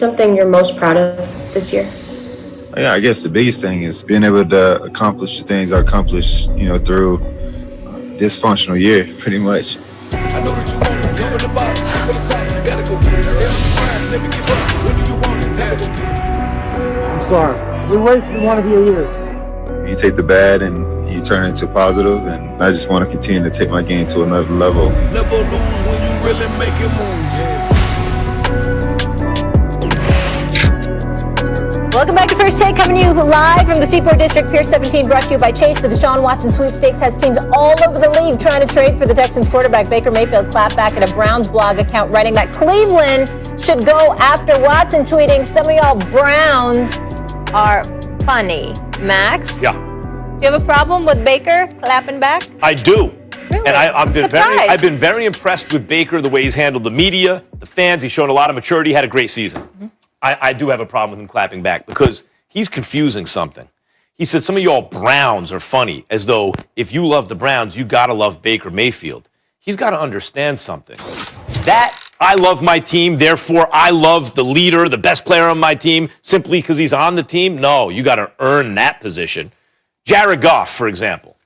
Something you're most proud of this year? Yeah, I guess the biggest thing is being able to accomplish the things I accomplished, through dysfunctional year, pretty much. I know that you want to go in the bottom, for the top, you gotta go get it. Stay on the grind, never give up. When do you want it? Time to go get it. I'm sorry. You're wasting one of your years. You take the bad and you turn it into positive, and I just want to continue to take my game to another level. Never lose when you really making moves. Welcome back to First Take, coming to you live from the Seaport District, Pier 17, brought to you by Chase. The Deshaun Watson sweepstakes has teams all over the league trying to trade for the Texans quarterback. Baker Mayfield clapped back at a Browns blog account, writing that Cleveland should go after Watson, tweeting, "Some of y'all Browns are funny." Max? Yeah. Do you have a problem with Baker clapping back? I do. Really? And I've been Surprised. very impressed with Baker, the way he's handled the media, the fans. He's shown a lot of maturity, had a great season. Mm-hmm. I do have a problem with him clapping back because he's confusing something. He said some of y'all Browns are funny, as though if you love the Browns, you got to love Baker Mayfield. He's got to understand something. That I love my team, therefore I love the leader, the best player on my team, simply because he's on the team. No, you got to earn that position. Jared Goff, for example.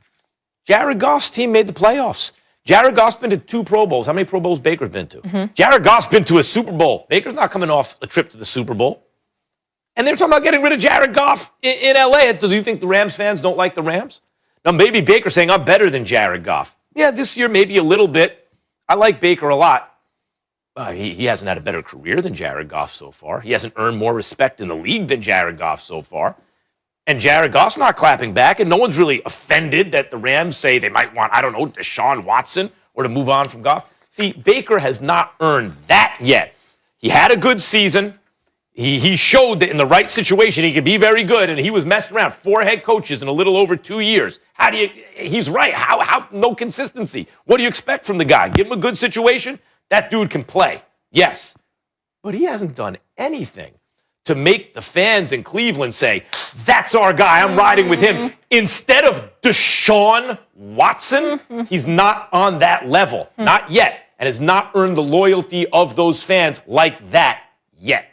Jared Goff's team made the playoffs. Jared Goff's been to 2 Pro Bowls. How many Pro Bowls Baker's been to? Mm-hmm. Jared Goff's been to a Super Bowl. Baker's not coming off a trip to the Super Bowl. And they're talking about getting rid of Jared Goff in L.A. Do you think the Rams fans don't like the Rams? Now, maybe Baker's saying, I'm better than Jared Goff. Yeah, this year maybe a little bit. I like Baker a lot. He hasn't had a better career than Jared Goff so far. He hasn't earned more respect in the league than Jared Goff so far. And Jared Goff's not clapping back, and no one's really offended that the Rams say they might want, Deshaun Watson or to move on from Goff. See, Baker has not earned that yet. He had a good season. He showed that in the right situation he could be very good, and he was messed around. 4 head coaches in a little over 2 years. He's right. How no consistency. What do you expect from the guy? Give him a good situation. That dude can play. Yes. But he hasn't done anything to make the fans in Cleveland say, that's our guy, I'm riding with him. Instead of Deshaun Watson, he's not on that level. Not yet. And has not earned the loyalty of those fans like that yet.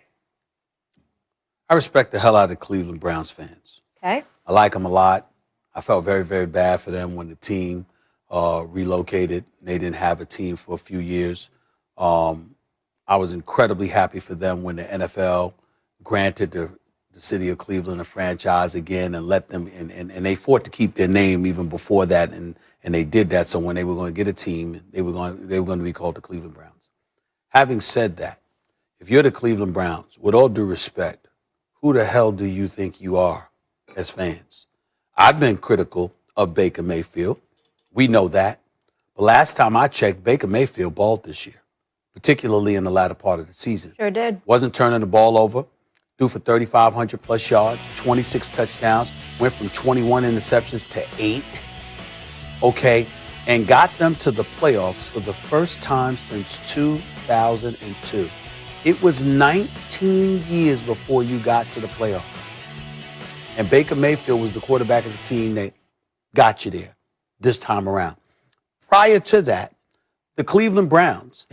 I respect the hell out of Cleveland Browns fans. Okay. I like them a lot. I felt very, very bad for them when the team relocated. They didn't have a team for a few years. I was incredibly happy for them when the NFL granted the city of Cleveland a franchise again and let them, and they fought to keep their name even before that, and they did that. So when they were going to get a team, they were going to be called the Cleveland Browns. Having said that, if you're the Cleveland Browns, with all due respect, who the hell do you think you are as fans? I've been critical of Baker Mayfield. We know that. But last time I checked, Baker Mayfield balled this year, particularly in the latter part of the season. Sure did. Wasn't turning the ball over. Threw for 3,500 plus yards, 26 touchdowns, went from 21 interceptions to 8. Okay, and got them to the playoffs for the first time since 2002. It was 19 years before you got to the playoffs. And Baker Mayfield was the quarterback of the team that got you there this time around. Prior to that, the Cleveland Browns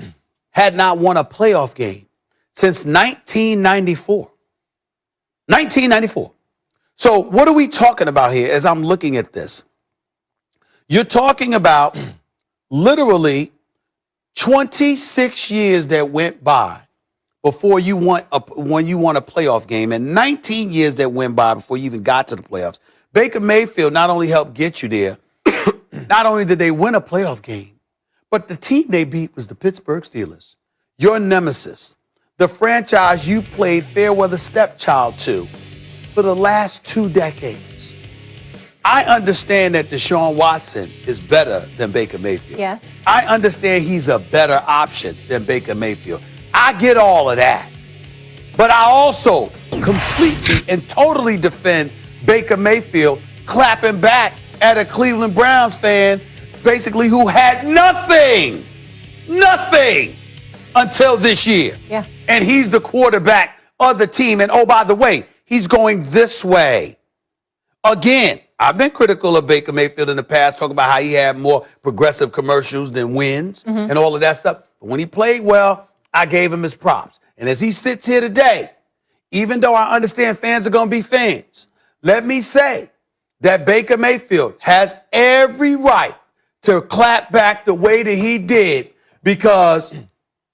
had not won a playoff game since 1994. 1994. So what are we talking about here as I'm looking at this? You're talking about literally 26 years that went by before you won a playoff game, and 19 years that went by before you even got to the playoffs. Baker Mayfield not only helped get you there, not only did they win a playoff game, but the team they beat was the Pittsburgh Steelers, your nemesis, the franchise you played fair-weather stepchild to for the last 2 decades. I understand that Deshaun Watson is better than Baker Mayfield. Yeah. I understand he's a better option than Baker Mayfield. I get all of that. But I also completely and totally defend Baker Mayfield clapping back at a Cleveland Browns fan, basically who had nothing until this year. Yeah. And he's the quarterback of the team. And oh, by the way, he's going this way. Again, I've been critical of Baker Mayfield in the past, talking about how he had more progressive commercials than wins and all of that stuff. But when he played well, I gave him his props. And as he sits here today, even though I understand fans are going to be fans, let me say that Baker Mayfield has every right to clap back the way that he did because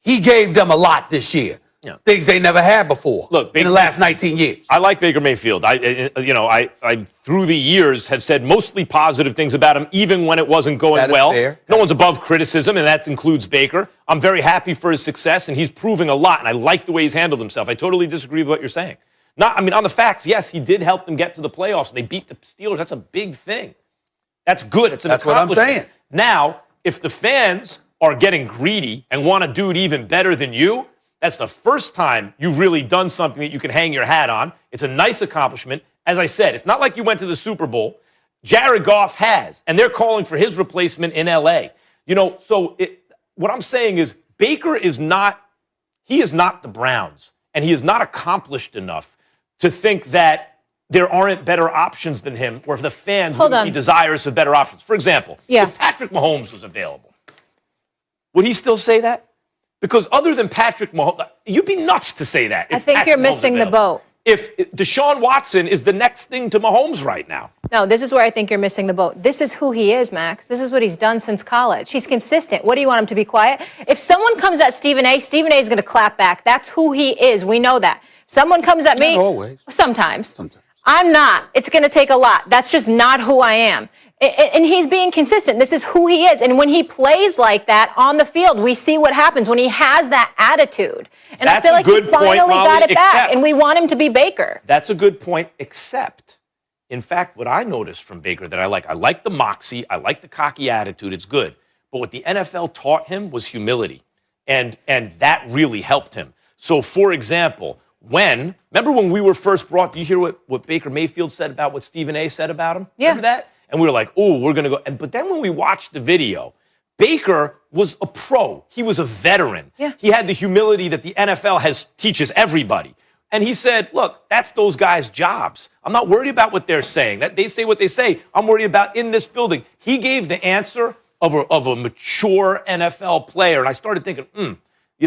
he gave them a lot this year. Yeah. Things they never had before. Look, in the last 19 years. I like Baker Mayfield. I through the years have said mostly positive things about him, even when it wasn't going That is well. fair. No one's above criticism, and that includes Baker. I'm very happy for his success, and he's proving a lot, and I like the way he's handled himself. I totally disagree with what you're saying. On the facts, yes, he did help them get to the playoffs. They beat the Steelers. That's a big thing. That's good. It's an That's what I'm accomplishment. saying. Now, if the fans are getting greedy and want to do it even better than you, that's the first time you've really done something that you can hang your hat on. It's a nice accomplishment. As I said, it's not like you went to the Super Bowl. Jared Goff has, and they're calling for his replacement in L.A. What I'm saying is Baker is not the Browns, and he is not accomplished enough to think that there aren't better options than him, or if the fans would be desirous of better options. For example, if Patrick Mahomes was available, would he still say that? Because other than Patrick Mahomes, you'd be nuts to say that. I think you're missing the boat. If Deshaun Watson is the next thing to Mahomes right now. No, this is where I think you're missing the boat. This is who he is, Max. This is what he's done since college. He's consistent. What do you want him to be quiet? If someone comes at Stephen A is going to clap back. That's who he is. We know that. Someone comes at me. Not always. Sometimes. I'm not. It's going to take a lot. That's just not who I am. And he's being consistent. This is who he is. And when he plays like that on the field, we see what happens when he has that attitude. And I feel like he finally got it back, and we want him to be Baker. That's a good point, except, in fact, what I noticed from Baker that I like the moxie, I like the cocky attitude, it's good. But what the NFL taught him was humility, and that really helped him. So, for example, remember when we were first brought, do you hear what Baker Mayfield said about what Stephen A said about him? Yeah. Remember that? And we were like, oh, we're going to go. But then when we watched the video, Baker was a pro. He was a veteran. Yeah. He had the humility that the NFL teaches everybody. And he said, look, that's those guys' jobs. I'm not worried about what they're saying. That they say what they say. I'm worried about in this building. He gave the answer of a mature NFL player. And I started thinking,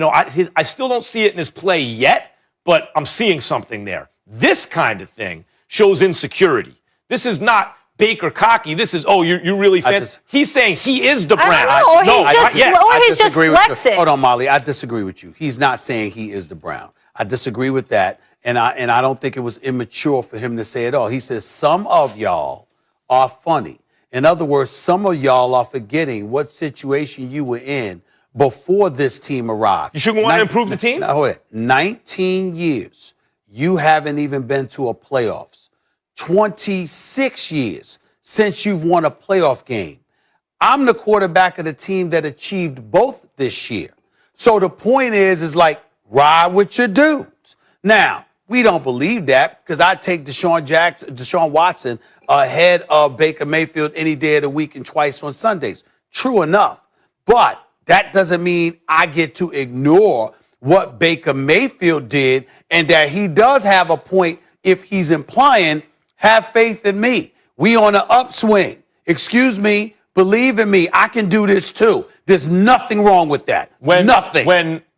I still don't see it in his play yet, but I'm seeing something there. This kind of thing shows insecurity. This is not Baker cocky. This is, you really fancy. He's saying he is the Brown. He's just flexing. Hold on, Molly. I disagree with you. He's not saying he is the Brown. I disagree with that, and I don't think it was immature for him to say it all. He says some of y'all are funny. In other words, some of y'all are forgetting what situation you were in before this team arrived. You shouldn't want to improve the team? No, wait. 19 years. You haven't even been to a playoffs. 26 years since you've won a playoff game. I'm the quarterback of the team that achieved both this year. So the point is ride with your dudes. Now, we don't believe that because I take Deshaun Watson ahead of Baker Mayfield any day of the week and twice on Sundays. True enough. But that doesn't mean I get to ignore what Baker Mayfield did and that he does have a point if he's implying, have faith in me. We on an upswing. Excuse me, believe in me. I can do this too. There's nothing wrong with that. Nothing.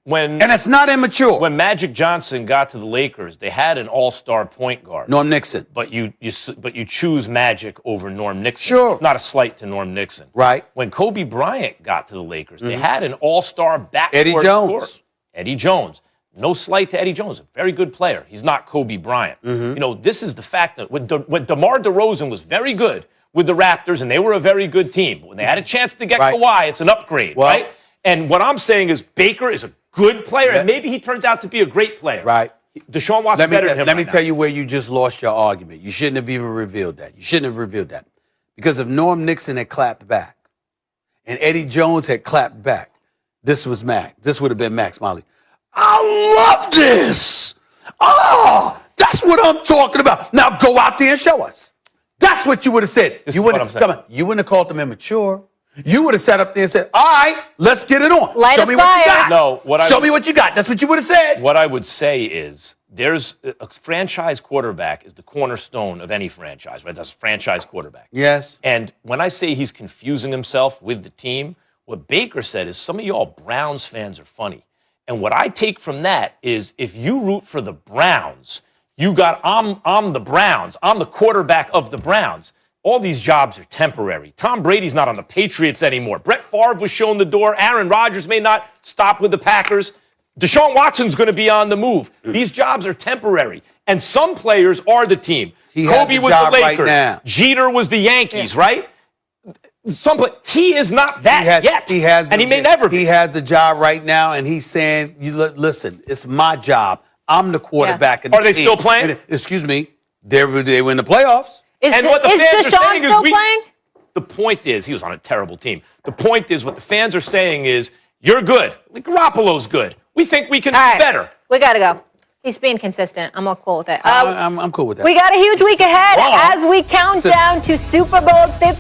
And it's not immature. When Magic Johnson got to the Lakers, they had an all-star point guard. Norm Nixon. But you choose Magic over Norm Nixon. Sure. It's not a slight to Norm Nixon. Right. When Kobe Bryant got to the Lakers, they had an all-star backcourt Eddie Jones. scorer. Eddie Jones. No slight to Eddie Jones. A very good player. He's not Kobe Bryant. This is the fact that when DeMar DeRozan was very good with the Raptors, and they were a very good team, but when they had a chance to get Kawhi, it's an upgrade, right? And what I'm saying is Baker is a good player, and maybe he turns out to be a great player. Right. Deshaun Watson better than him. Let me tell you where you just lost your argument. You shouldn't have even revealed that. You shouldn't have revealed that. Because if Norm Nixon had clapped back and Eddie Jones had clapped back, this was Max. This would have been Max Molly. I love this. Oh, that's what I'm talking about. Now go out there and show us. That's what you would have said. You wouldn't have called them immature. You would have sat up there and said, all right, let's get it on. Show me what you got. Show me what you got. That's what you would have said. What I would say is there's a franchise quarterback is the cornerstone of any franchise, right? That's a franchise quarterback. Yes. And when I say he's confusing himself with the team, what Baker said is some of y'all Browns fans are funny. And what I take from that is if you root for the Browns, you got, I'm the Browns. I'm the quarterback of the Browns. All these jobs are temporary. Tom Brady's not on the Patriots anymore. Brett Favre was shown the door. Aaron Rodgers may not stop with the Packers. Deshaun Watson's going to be on the move. These jobs are temporary. And some players are the team. Kobe was the Lakers. Right, Jeter was the Yankees, right? He is not that yet. He may never be. He has the job right now, and he's saying, listen, it's my job. I'm the quarterback. Are they still playing? And, excuse me, they were in the playoffs. Is Deshaun still playing? The point is, he was on a terrible team. The point is, what the fans are saying is, you're good. Like, Garoppolo's good. We think we can do better. We got to go. He's being consistent. I'm all cool with it. I'm cool with that. We got a huge week ahead as we count down to Super Bowl 50.